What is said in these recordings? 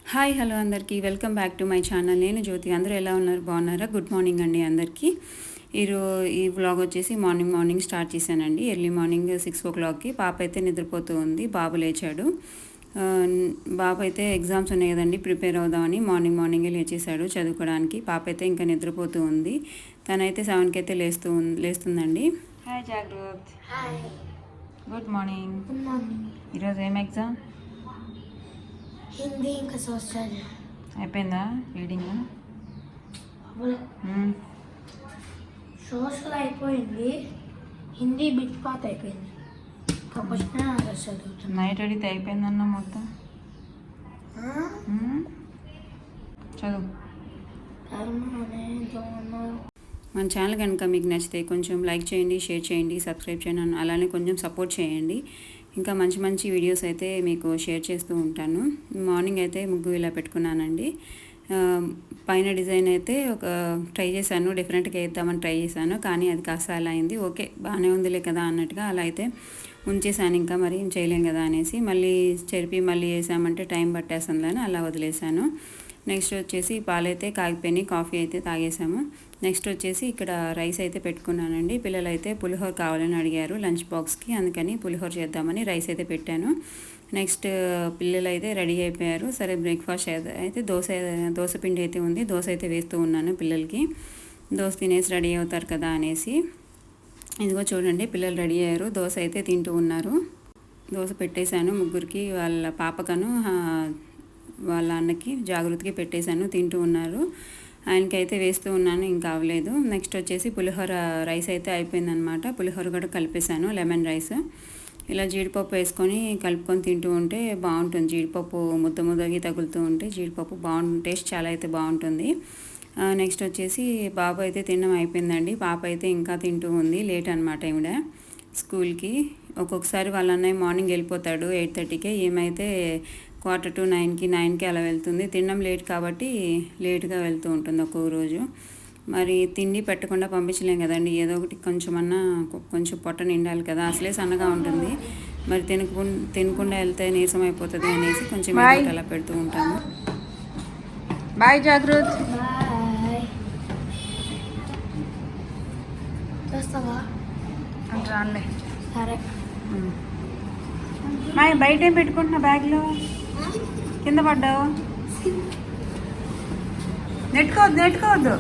Hi hello అందరికీ welcome back to my channel. నేను జ్యోతి. అందరూ ఎలా ఉన్నారు? బాగున్నారా? గుడ్ మార్నింగ్ అండి అందరికీ. ఈ వ్లాగ్ వచ్చేసి మార్నింగ్ స్టార్ట్ చేశానండి. Early morning 6 o'clockకి. పాప అయితే నిద్రపోతూ ఉంది, బాబు లేచాడు. బాబు అయితే ఎగ్జామ్స్ ఉన్నాయి కదండి, ప్రిపేర్ అవుదామని మార్నింగే లేచేశాడు చదువుకోవడానికి. పాప అయితే ఇంకా నిద్రపోతూ ఉంది. తనైతే 7కి అయితే లేస్తుందండి. హాయ్ జాగ్రత్త. Good morning. ఈరోజు ఏం ఎగ్జామ్? హిందీ ఇంకా సోషల్. అయిపోయిందా రీడింగ్? సోషల్ అయిపోయింది, హిందీ బిట్ పాత్ అయిపోయింది. నైట్ అడిగితే అయిపోయిందన్న మొత్తం చదువు. మన ఛానల్ కనుక మీకు నచ్చితే కొంచెం లైక్ చేయండి, షేర్ చేయండి, సబ్స్క్రైబ్ చేయండి, అలానే కొంచెం సపోర్ట్ చేయండి. ఇంకా మంచి వీడియోస్ అయితే మీకు షేర్ చేస్తూ ఉంటాను. మార్నింగ్ అయితే ముగ్గు ఇలా పెట్టుకున్నానండి. పైన డిజైన్ అయితే ఒక ట్రై చేశాను, డిఫరెంట్గా వేద్దామని ట్రై చేశాను, కానీ అది కాస్త అలా అయింది. ఓకే బాగానే ఉందిలే కదా అన్నట్టుగా అలా అయితే ఉంచేసాను. ఇంకా మరి ఏం చేయలేం కదా అనేసి మళ్ళీ చెరిపి మళ్ళీ వేసామంటే టైం పట్టేస్తుందని అలా వదిలేసాను. నెక్స్ట్ వచ్చేసి పాలైతే కాగిపోయినాయి, కాఫీ అయితే తాగేసాము. నెక్స్ట్ వచ్చేసి ఇక్కడ రైస్ అయితే పెట్టుకున్నానండి. పిల్లలు అయితే పులిహోర కావాలని అడిగారు లంచ్ బాక్స్కి, అందుకని పులిహోర చేద్దామని రైస్ అయితే పెట్టాను. నెక్స్ట్ పిల్లలు అయితే రెడీ అయిపోయారు. సరే బ్రేక్ఫాస్ట్ అయితే దోశ పిండి అయితే ఉంది, దోశ అయితే వేస్తూ ఉన్నాను పిల్లలకి. దోశ తినేసి రెడీ అవుతారు కదా అనేసి. ఇదిగో చూడండి పిల్లలు రెడీ అయ్యారు, దోశ అయితే తింటూ ఉన్నారు. దోశ పెట్టేశాను ముగ్గురికి, వాళ్ళ పాపకను వాళ్ళ అన్నకి జాగృతికి పెట్టేశాను, తింటూ ఉన్నారు. ఆయనకైతే వేస్తూ ఉన్నాను, ఇంకా అవ్వలేదు. నెక్స్ట్ వచ్చేసి పులిహోర రైస్ అయితే అయిపోయిందనమాట. పులిహోర కూడా కలిపేశాను, లెమన్ రైస్. ఇలా జీడిపప్పు వేసుకొని కలుపుకొని తింటూ ఉంటే బాగుంటుంది. జీడిపప్పు ముద్దగి తగులుతూ ఉంటే జీడిపప్పు టేస్ట్ చాలా అయితే బాగుంటుంది. నెక్స్ట్ వచ్చేసి బాబు అయితే తినడం అయిపోయిందండి. పాప అయితే ఇంకా తింటూ ఉంది. లేట్ అనమాట ఈవిడ స్కూల్కి. ఒక్కొక్కసారి వాళ్ళ అన్నయ్య మార్నింగ్ వెళ్ళిపోతాడు 8:30కే, ఏమైతే 8:45కి అలా వెళ్తుంది. తినడం లేట్ కాబట్టి లేట్గా వెళ్తూ ఉంటుంది ఒక్కొక్క రోజు. మరి తిండి పెట్టకుండా పంపించలేం కదండి, ఏదో ఒకటి కొంచెం పొట్ట నిండాలి కదా, అసలే సన్నగా ఉంటుంది. మరి తినకుండా వెళ్తే నీరసం అయిపోతుంది అనేసి కొంచెం అలా పెడుతూ ఉంటాను. బాయ్ జాగృత్. రాలే సరే. బయట ఏం పెట్టుకుంటున్నా బ్యాగ్లో? కింద పడ్డావు. నెట్టుకోవద్దు.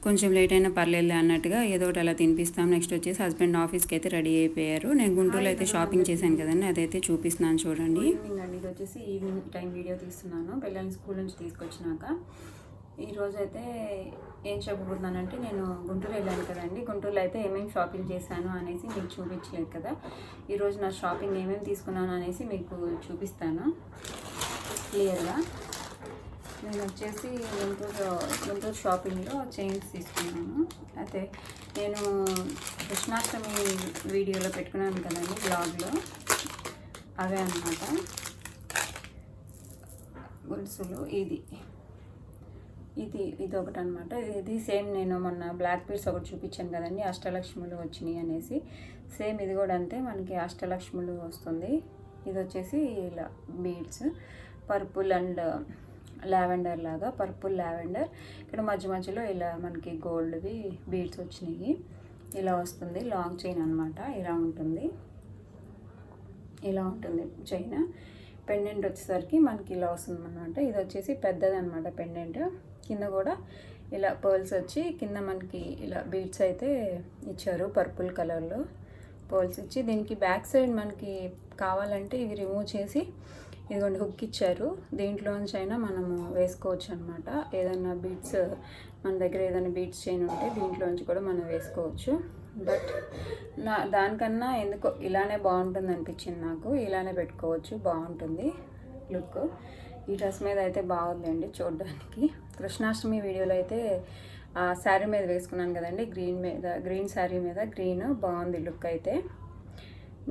కొంచెం లేట్ అయినా పర్లేదు అన్నట్టుగా ఏదో ఒకటి అలా తినిపిస్తాం. నెక్స్ట్ వచ్చేసి హస్బెండ్ ఆఫీస్కి అయితే రెడీ అయిపోయారు. నేను గుంటూరులో అయితే షాపింగ్ చేశాను కదండి, అదైతే చూపిస్తున్నాను చూడండి. ఇది వచ్చేసి ఈవినింగ్ టైం వీడియో తీస్తున్నాను, పిల్లల్ని స్కూల్ నుంచి తీసుకొచ్చినాక. ఈరోజు అయితే ఏం చెప్పబోతున్నానంటే, నేను గుంటూరు వెళ్ళాను కదండి, గుంటూరులో అయితే ఏమేమి షాపింగ్ చేశాను అనేసి మీకు చూపించలేదు కదా. ఈరోజు నా షాపింగ్ ఏమేమి తీసుకున్నాను అనేసి మీకు చూపిస్తాను క్లియర్గా. నేను వచ్చేసి గుంటూరు షాపింగ్లో చైన్స్ తీసుకున్నాను. అయితే నేను కృష్ణాష్టమి వీడియోలో పెట్టుకున్నాను కదండి బ్లాగ్లో, అవే అన్నమాట గొలుసులు. ఇది ఒకటి అనమాట. ఇది సేమ్ నేను మొన్న బ్లాక్ బీడ్స్ ఒకటి చూపించాను కదండి, అష్టలక్ష్ములు వచ్చినాయి అనేసి. సేమ్ ఇది కూడా అంతే, మనకి అష్టలక్ష్ములు వస్తుంది. ఇది వచ్చేసి ఇలా బీడ్స్ పర్పుల్ అండ్ లావెండర్ లాగా, పర్పుల్ లావెండర్. ఇక్కడ మధ్యలో ఇలా మనకి గోల్డ్వి బీడ్స్ వచ్చినాయి. ఇలా వస్తుంది, లాంగ్ చైన్ అనమాట. ఇలా ఉంటుంది చైన్. పెండెంట్ వచ్చేసరికి మనకి ఇలా వస్తుంది అనమాట. ఇది వచ్చేసి పెద్దది అనమాట పెండెంట్. కింద కూడా ఇలా పర్ల్స్ వచ్చి కింద మనకి ఇలా బీడ్స్ అయితే ఇచ్చారు, పర్పుల్ కలర్లో పర్ల్స్ ఇచ్చి. దీనికి బ్యాక్ సైడ్ మనకి కావాలంటే ఇవి రిమూవ్ చేసి ఇదిగోండి హుక్ ఇచ్చారు, దీంట్లోంచి అయినా మనము వేసుకోవచ్చు అనమాట. ఏదైనా బీడ్స్ మన దగ్గర ఏదైనా బీడ్స్ చైన్ ఉంటే దీంట్లోంచి కూడా మనం వేసుకోవచ్చు. బట్ దానికన్నా ఎందుకో ఇలానే బాగుంటుంది అనిపించింది నాకు. ఇలానే పెట్టుకోవచ్చు, బాగుంటుంది లుక్. ఈ డ్రెస్ మీద అయితే బాగుందండి చూడడానికి. కృష్ణాష్టమి వీడియోలో అయితే ఆ శారీ మీద వేసుకున్నాను కదండి, గ్రీన్ శారీ మీద గ్రీన్ బాగుంది లుక్ అయితే.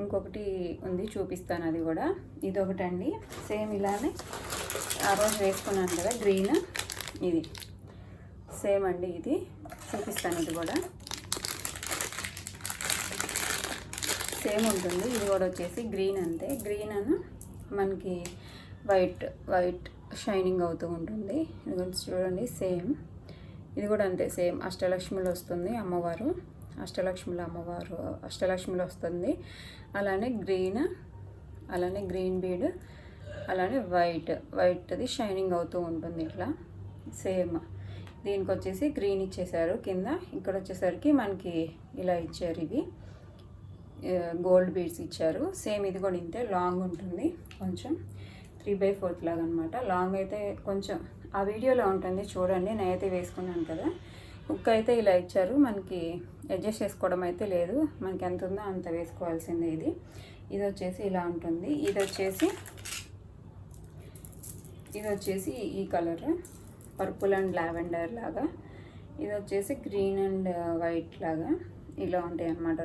ఇంకొకటి ఉంది చూపిస్తాను, అది కూడా. ఇది ఒకటండి సేమ్ ఇలానే ఆ రోజు వేసుకున్నాను కదా గ్రీన్, ఇది సేమ్ అండి. ఇది చూపిస్తాను, ఇది కూడా సేమ్ ఉంటుంది. ఇది కూడా వచ్చేసి గ్రీన్ అంతే, గ్రీన్ అను మనకి వైట్ షైనింగ్ అవుతూ ఉంటుంది. ఇది కూడా చూడండి సేమ్, ఇది కూడా అంతే సేమ్. అష్టలక్ష్మిలో వస్తుంది అమ్మవారు, అష్టలక్ష్మిలో వస్తుంది. అలానే గ్రీన్ బీడ్, అలానే వైట్ది షైనింగ్ అవుతూ ఉంటుంది ఇట్లా సేమ్. దీనికి వచ్చేసి గ్రీన్ ఇచ్చేసారు కింద. ఇక్కడ వచ్చేసరికి మనకి ఇలా ఇచ్చారు, ఇవి గోల్డ్ బీడ్స్ ఇచ్చారు. సేమ్ ఇది కూడా ఇంతే, లాంగ్ ఉంటుంది కొంచెం 3/4 లాగా అనమాట. లాంగ్ అయితే కొంచెం ఆ వీడియోలో ఉంటుంది చూడండి, నేనైతే వేసుకున్నాను కదా. హుక్ అయితే ఇలా ఇచ్చారు, మనకి అడ్జస్ట్ చేసుకోవడం అయితే లేదు, మనకి ఎంత ఉందో అంత వేసుకోవాల్సిందే. ఇది వచ్చేసి ఇలా ఉంటుంది. ఇది వచ్చేసి ఈ కలర్ పర్పుల్ అండ్ లావెండర్ లాగా, ఇది వచ్చేసి గ్రీన్ అండ్ వైట్ లాగా ఇలా ఉంటాయి అన్నమాట.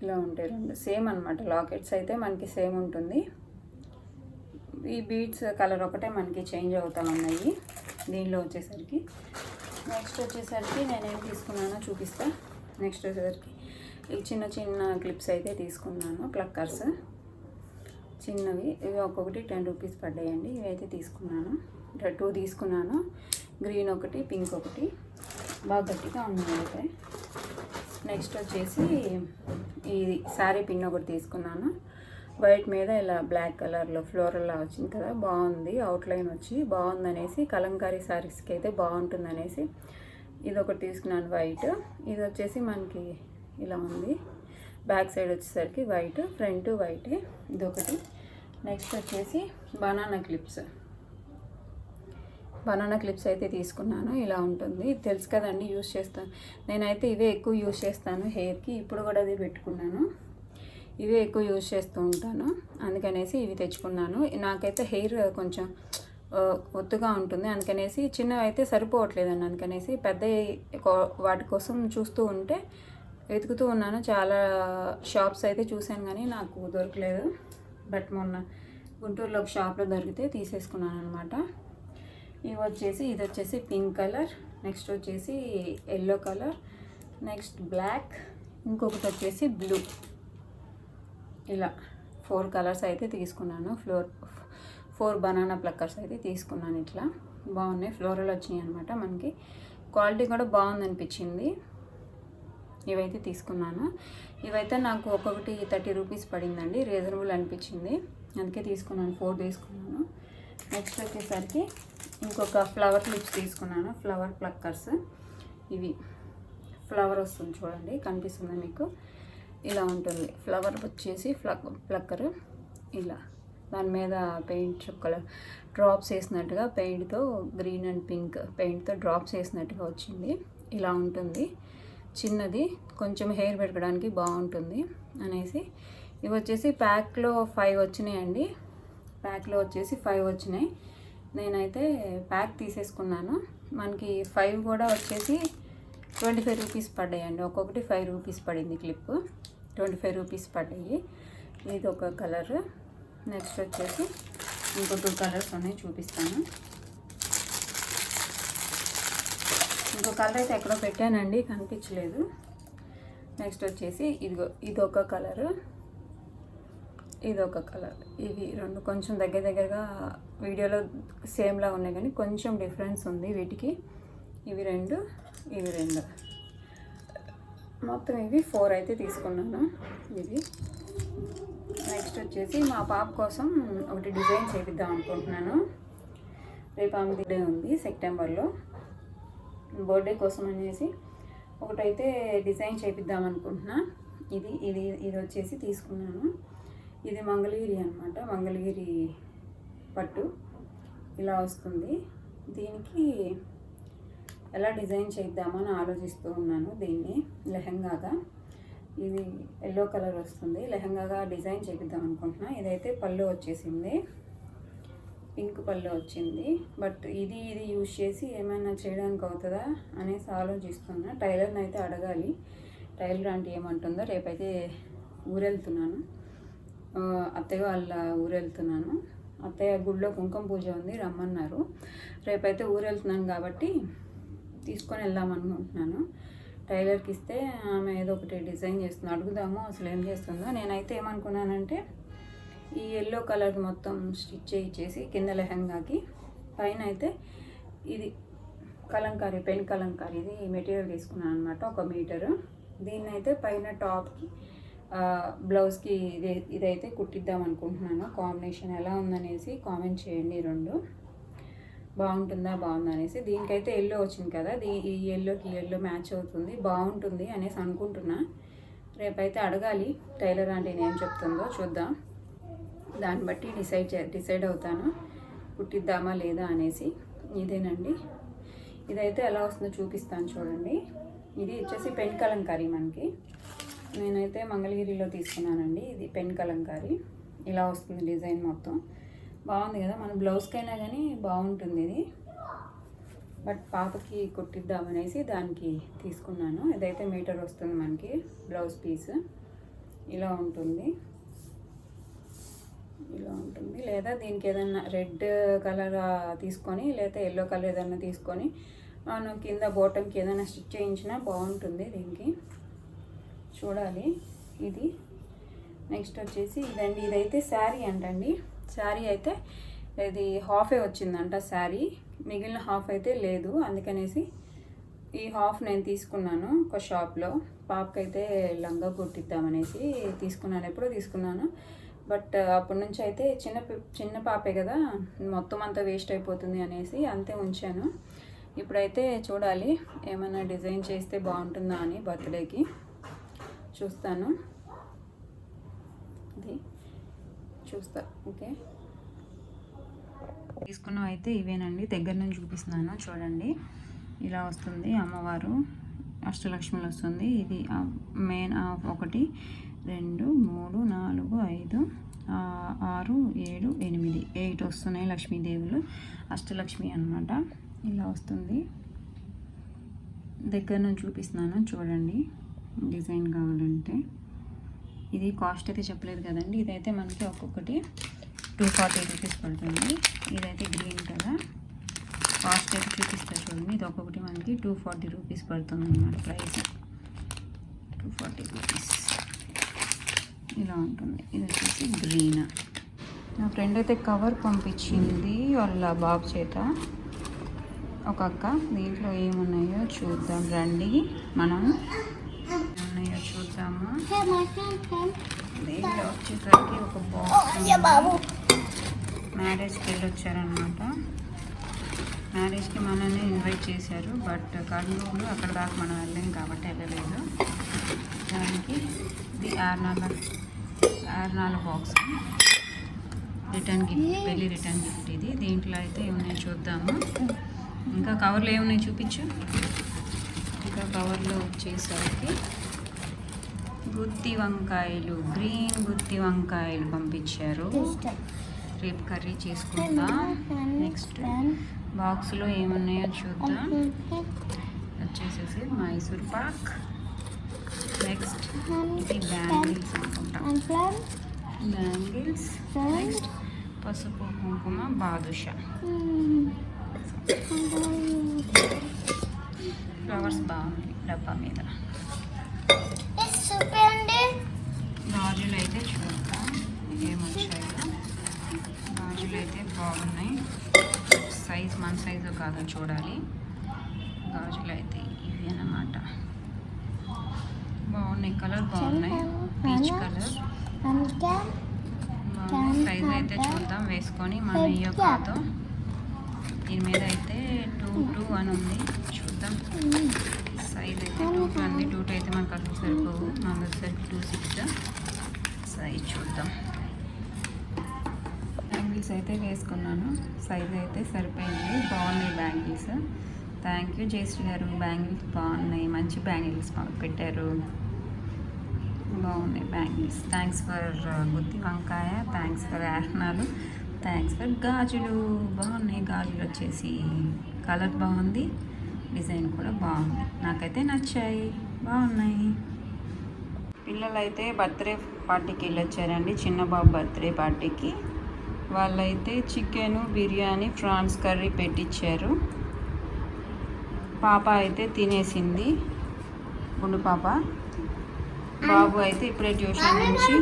ఇలా ఉంటాయి రెండు సేమ్ అనమాట. లాకెట్స్ అయితే మనకి సేమ్ ఉంటుంది. ఈ బీడ్స్ కలర్ ఒకటే మనకి చేంజ్ అవుతూ ఉన్నాయి దీనిలో వచ్చేసరికి. నెక్స్ట్ వచ్చేసరికి నేనేం తీసుకున్నానో చూపిస్తా. నెక్స్ట్ వచ్చేసరికి ఈ చిన్న క్లిప్స్ అయితే తీసుకున్నాను, ప్లక్కర్స్ చిన్నవి. ఇవి ఒక్కొక్కటి 10 రూపీస్ పడ్డాయండి. ఇవి అయితే తీసుకున్నాను, 2 తీసుకున్నాను. గ్రీన్ ఒకటి, పింక్ ఒకటి, బాగా గట్టిగా ఉన్నాయి అయితే. నెక్స్ట్ వచ్చేసి ఇది శారీ పిన్ ఒకటి తీసుకున్నాను. వైట్ మీద ఇలా బ్లాక్ కలర్లో ఫ్లోరల్లా వచ్చింది కదా, బాగుంది. అవుట్లైన్ వచ్చి బాగుందనేసి, కలంకారీ శారీస్కి అయితే బాగుంటుందనేసి ఇది ఒకటి తీసుకున్నాను వైట్. ఇది వచ్చేసి మనకి ఇలా ఉంది, బ్యాక్ సైడ్ వచ్చేసరికి వైట్, ఫ్రంట్ వైటే. ఇదొకటి. నెక్స్ట్ వచ్చేసి బనానా క్లిప్స్ అయితే తీసుకున్నాను. ఇలా ఉంటుంది, ఇది తెలుసు కదండి, యూస్ చేస్తాను నేనైతే. ఇవే ఎక్కువ యూస్ చేస్తాను హెయిర్కి. ఇప్పుడు కూడా అది పెట్టుకున్నాను. ఇవే ఎక్కువ యూజ్ చేస్తూ ఉంటాను, అందుకనేసి ఇవి తెచ్చుకున్నాను. నాకైతే హెయిర్ కొంచెం ఒత్తుగా ఉంటుంది, అందుకనేసి చిన్నవి అయితే సరిపోవట్లేదండి. అందుకనేసి పెద్ద వాటి కోసం చూస్తూ ఉంటే వెతుకుతూ ఉన్నాను. చాలా షాప్స్ అయితే చూశాను కానీ నాకు దొరకలేదు. బట్ మొన్న గుంటూరులో ఒక షాప్లో దొరికితే తీసేసుకున్నాను అనమాట. ఇది వచ్చేసి పింక్ కలర్, నెక్స్ట్ వచ్చేసి ఎల్లో కలర్, నెక్స్ట్ బ్లాక్, ఇంకొకటి వచ్చేసి బ్లూ. ఇలా 4 కలర్స్ అయితే తీసుకున్నాను. 4 బనానా ప్లక్కర్స్ అయితే తీసుకున్నాను. ఇట్లా బాగున్నాయి, ఫ్లోరల్ వచ్చినాయి అనమాట. మనకి క్వాలిటీ కూడా బాగుంది అనిపించింది. ఇవైతే తీసుకున్నాను. ఇవైతే నాకు ఒక్కొక్కటి 30 రూపీస్ పడిందండి, రీజనబుల్ అనిపించింది, అందుకే తీసుకున్నాను. 4 తీసుకున్నాను. నెక్స్ట్ వచ్చేసరికి ఇంకొక ఫ్లవర్ క్లిప్స్ తీసుకున్నాను, ఫ్లవర్ ప్లక్కర్స్. ఇవి ఫ్లవర్ వస్తుంది చూడండి, కనిపిస్తుంది మీకు, ఇలా ఉంటుంది. ఫ్లవర్ వచ్చేసి ప్లక్కర్ ఇలా, దాని మీద పెయింట్ చుక్కలు డ్రాప్స్ వేసినట్టుగా, పెయింట్తో గ్రీన్ అండ్ పింక్ పెయింట్తో డ్రాప్స్ వేసినట్టుగా వచ్చింది. ఇలా ఉంటుంది, చిన్నది, కొంచెం హెయిర్ పెట్టుకోవడానికి బాగుంటుంది అనేసి. ఇవి వచ్చేసి ప్యాక్లో 5 వచ్చినాయండి. ప్యాక్లో వచ్చేసి 5 వచ్చినాయి. నేనైతే ప్యాక్ తీసేసుకున్నాను. మనకి 5 కూడా వచ్చేసి 25 రూపీస్ పడ్డాయండి. ఒక్కొక్కటి 5 రూపీస్ పడింది క్లిప్, 25 రూపీస్ పడ్డాయి. ఇది ఒక కలర్. నెక్స్ట్ వచ్చేసి ఇంకో 2 కలర్స్ ఉన్నాయి, చూపిస్తాను. ఇంకో కలర్ అయితే ఎక్కడో పెట్టానండి, కనిపించలేదు. నెక్స్ట్ వచ్చేసి ఇదొక కలర్, ఇదొక కలర్. ఇవి 2 కొంచెం దగ్గరగా వీడియోలో సేమ్లా ఉన్నాయి కానీ కొంచెం డిఫరెన్స్ ఉంది వీటికి. ఇవి 2, ఇవి 2, మొత్తం ఇవి 4 అయితే తీసుకున్నాను. ఇది నెక్స్ట్ వచ్చేసి మా పాప కోసం ఒకటి డిజైన్ చేపిద్దాం అనుకుంటున్నాను. రేపు ఆమె బర్త్డే ఉంది సెప్టెంబర్లో. బర్త్డే కోసం అనేసి ఒకటైతే డిజైన్ చేపిద్దాం అనుకుంటున్నా. ఇది వచ్చేసి తీసుకున్నాను. ఇది మంగళగిరి అనమాట, మంగళగిరి పట్టు ఇలా వస్తుంది. దీనికి ఎలా డిజైన్ చేద్దామని ఆలోచిస్తూ ఉన్నాను. దీన్ని లెహంగాగా, ఇది ఎల్లో కలర్ వస్తుంది, లెహంగాగా డిజైన్ చేపిద్దాం అనుకుంటున్నా. ఇదైతే పళ్ళు వచ్చేసింది, పింక్ పళ్ళు వచ్చింది. బట్ ఇది యూజ్ చేసి ఏమైనా చేయడానికి అవుతుందా అనేసి ఆలోచిస్తున్నా. టైలర్ని అయితే అడగాలి, టైలర్ అంటే ఏమంటుందో. రేపైతే ఊరెళ్తున్నాను, అత్తయ్య వాళ్ళ ఊరెళ్తున్నాను. అత్తయ్య గుడిలో కుంకుమ పూజ ఉంది, రమ్మన్నారు. రేపైతే ఊరెళ్తున్నాను కాబట్టి తీసుకొని వెళ్దాం అనుకుంటున్నాను. టైలర్కి ఇస్తే ఆమె ఏదో ఒకటి డిజైన్ చేస్తుంది. అడుగుదాము అసలు ఏం చేస్తుందో. నేనైతే ఏమనుకున్నానంటే ఈ ఎల్లో కలర్ మొత్తం స్టిచ్ చేయించేసి కింద లెహంగాకి పైన అయితే ఇది కలంకారీ, పెన్ కలంకారీ ఇది మెటీరియల్ తీసుకున్నాను అనమాట, 1 మీటరు. దీన్ని అయితే పైన టాప్కి బ్లౌజ్కి ఇదైతే కుట్టిద్దాం అనుకుంటున్నాను. కాంబినేషన్ ఎలా ఉందనేసి కామెంట్ చేయండి. 2 బాగుంటుందా బాగుందా అనేసి. దీనికైతే ఎల్లో వచ్చింది కదా, ఈ ఎల్లోకి ఎల్లో మ్యాచ్ అవుతుంది, బాగుంటుంది అనేసి అనుకుంటున్నా. రేపైతే అడగాలి టైలర్ అంటే ఏం చెప్తుందో చూద్దాం. దాన్ని బట్టి డిసైడ్ అవుతాను కుట్టిద్దామా లేదా అనేసి. ఇదేనండి, ఇదైతే ఎలా వస్తుందో చూపిస్తాను చూడండి. ఇది వచ్చేసి పెన్ కలంకారీ మనకి. నేనైతే మంగళగిరిలో తీసుకున్నానండి. ఇది పెన్ కలంకారీ. ఇలా వస్తుంది డిజైన్ మొత్తం. బాగుంది కదా, మన బ్లౌజ్కైనా కానీ బాగుంటుంది ఇది. బట్ పాపకి కుట్టిద్దామనేసి దానికి తీసుకున్నాను. ఇదైతే మీటర్ వస్తుంది మనకి బ్లౌజ్ పీస్. ఇలా ఉంటుంది, లేదా దీనికి ఏదైనా రెడ్ కలర్ తీసుకొని లేదా ఎల్లో కలర్ ఏదైనా తీసుకొని మనం కింద బాటమ్కి ఏదైనా స్టిచ్ చేయించినా బాగుంటుంది దీనికి. చూడాలి. ఇది నెక్స్ట్ వచ్చేసి ఇదండి. ఇదైతే శారీ అంటండి. శారీ అయితే ఇది హాఫే వచ్చిందంట శారీ, మిగిలిన హాఫ్ అయితే లేదు. అందుకనేసి ఈ హాఫ్ నేను తీసుకున్నాను ఒక షాప్లో. పాపకైతే లంగా కుట్టిద్దామనేసి తీసుకున్నాను. ఎప్పుడో తీసుకున్నాను, బట్ అప్పటి నుంచి అయితే చిన్న పాపే కదా, మొత్తం అంతా వేస్ట్ అయిపోతుంది అనేసి అంతే ఉంచాను. ఇప్పుడైతే చూడాలి ఏమైనా డిజైన్ చేస్తే బాగుంటుందా అని బర్త్డేకి చూస్తాను. ఇది చూస్తా. ఓకే, తీసుకున్నవి అయితే ఇవేనండి. దగ్గర నుంచి చూపిస్తున్నాను చూడండి. ఇలా వస్తుంది అమ్మవారు, అష్టలక్ష్మిలు వస్తుంది. ఇది మెయిన్ 1 2 3 4 5 6 7 8 వస్తున్నాయి లక్ష్మీదేవులు, అష్టలక్ష్మి అన్నమాట. ఇలా వస్తుంది. దగ్గర నుంచి చూపిస్తున్నాను చూడండి. డిజైన్ కావాలంటే ఇది కాస్ట్ అయితే చెప్పలేదు కదండి. ఇదైతే మనకి ఒక్కొక్కటి 240 రూపీస్ పడుతుంది. ఇదైతే గ్రీన్ కదా, కాస్ట్ అయితే చూపిస్తారు చూడండి. ఇది ఒక్కొక్కటి మనకి 240 రూపీస్ పడుతుంది అన్నమాట. Price 240 rupees. ఇలా ఉంటుంది. ఇది వచ్చేసి గ్రీన్. నా ఫ్రెండ్ అయితే కవర్ పంపించింది వాళ్ళ బాబు చేత, ఒక అక్క. దీంట్లో ఏమున్నాయో చూద్దాం రండి, మనం ఏమున్నాయో చూద్దాము. దీంట్లో వచ్చేసరికి ఒక బాక్స్. మ్యారేజ్కి వెళ్ళొచ్చారనమాట. మ్యారేజ్కి మనల్ని ఇన్వైట్ చేశారు, బట్ కర్నూలు అక్కడ దాకా మనం వెళ్ళాం కాబట్టి వెళ్ళలేదు. దానికి ఇది ఆర్నాల బాక్స్, రిటర్న్ గిఫ్ట్, పెళ్ళి రిటర్న్ గిఫ్ట్ ఇది. దీంట్లో అయితే ఏమున్నాయి చూద్దాము. ఇంకా కవర్లో ఏమున్నాయి చూపించు. ఇంకా కవర్లో వచ్చేసరికి గుత్తి వంకాయలు, గ్రీన్ గుత్తి వంకాయలు పంపించారు. రేపు కర్రీ చేసుకుందాం. నెక్స్ట్ బాక్స్లో ఏమున్నాయో చూద్దాం. వచ్చేసేసి మైసూర్ పాక్. నెక్స్ట్ ఇది బ్యాంగిల్స్ అనుకుంటా, బ్యాంగిల్స్. నెక్స్ట్ పసుపు కుంకుమ బాదుషా. ఫ్లవర్స్ బాగుంది డబ్బా మీద. గాజులు అయితే చూద్దాం ఏమొచ్చాయో. గాజులు అయితే బాగున్నాయి. సైజ్ మన సైజు కాదో చూడాలి. గాజులు అయితే ఇవి అన్నమాట. బాగున్నాయి, కలర్ బాగున్నాయి, పీచ్ కలర్ బాగున్నాయి. సైజ్ అయితే చూద్దాం వేసుకొని మన ఇయ్యో కాదో. దీని మీద అయితే 2 అని ఉంది, చూద్దాం. సైజ్ అయితే 2 అంది. 2 అయితే మనకు అసలు సరిపోవు, మనకు వచ్చేసరికి 2 6 సైజ్ చూద్దాం. బ్యాంగిల్స్ అయితే వేసుకున్నాను, సైజ్ అయితే సరిపోయింది. బాగున్నాయి బ్యాంగిల్స్. థ్యాంక్ యూ జయశ్రీ గారు, బ్యాంగిల్స్ బాగున్నాయి, మంచి బ్యాంగిల్స్ పెట్టారు, బాగున్నాయి బ్యాంగిల్స్. థ్యాంక్స్ ఫర్ గుత్తి వంకాయ, థ్యాంక్స్ ఫర్ ఆహ్నాలు, థ్యాంక్స్ ఫర్ గాజులు. బాగున్నాయి గాజులు వచ్చేసి, కలర్ బాగుంది, డిజైన్ కూడా బాగుంది, నాకైతే నచ్చాయి, బాగున్నాయి. పిల్లలు అయితే బర్త్డే పార్టీకి వెళ్ళొచ్చారండి, చిన్న బాబు బర్త్డే పార్టీకి. వాళ్ళైతే చికెను, బిర్యానీ, ప్రాన్స్ కర్రీ పెట్టించారు. పాప అయితే తినేసింది. గుండు పాప. బాబు అయితే ఇప్పుడే ట్యూషన్ నుంచి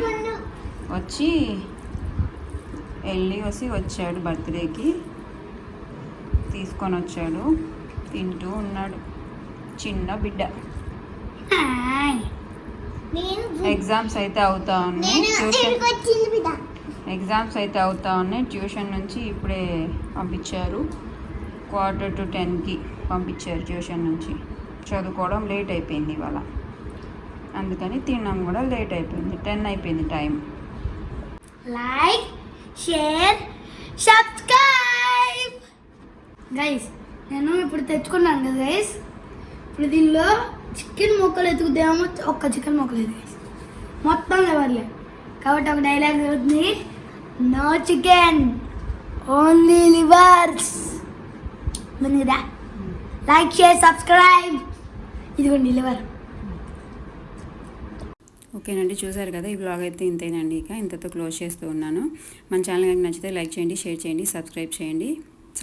వచ్చాడు, బర్త్డేకి తీసుకొని వచ్చాడు. తింటూ ఉన్నాడు చిన్న బిడ్డ. ఎగ్జామ్స్ అయితే అవుతా ఉన్నాయి, ట్యూషన్ నుంచి ఇప్పుడే పంపించారు. 9:45కి పంపించారు ట్యూషన్ నుంచి. చదువుకోవడం లేట్ అయిపోయింది ఇవాళ, అందుకని తినడం కూడా లేట్ అయిపోయింది. 10 అయిపోయింది time. Like, share, subscribe. Guys నేను ఇప్పుడు తెచ్చుకున్నాను కదా గైస్, ఇప్పుడు దీనిలో చికెన్ ముక్కలు ఎత్తుకుదేమో, ఒక్క చికెన్ ముక్కలు లేదు గైస్, మొత్తం లేవర్లే. కాబట్టి ఒక డైలాగ్ అవుతుంది, నో చికెన్ ఓన్లీ లివర్స్. ఉంది కదా, లైక్, షేర్, సబ్స్క్రైబ్. ఇదిగోండి లివర్. ఓకేనండి, చూసారు కదా, ఈ బ్లాగ్ అయితే ఇంతేనండి. ఇక ఇంతతో క్లోజ్ చేస్తూ ఉన్నాను. మన ఛానల్ కనుక నచ్చితే లైక్ చేయండి, షేర్ చేయండి, సబ్స్క్రైబ్ చేయండి,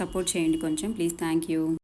సపోర్ట్ చేయండి కొంచెం ప్లీజ్. Thank you.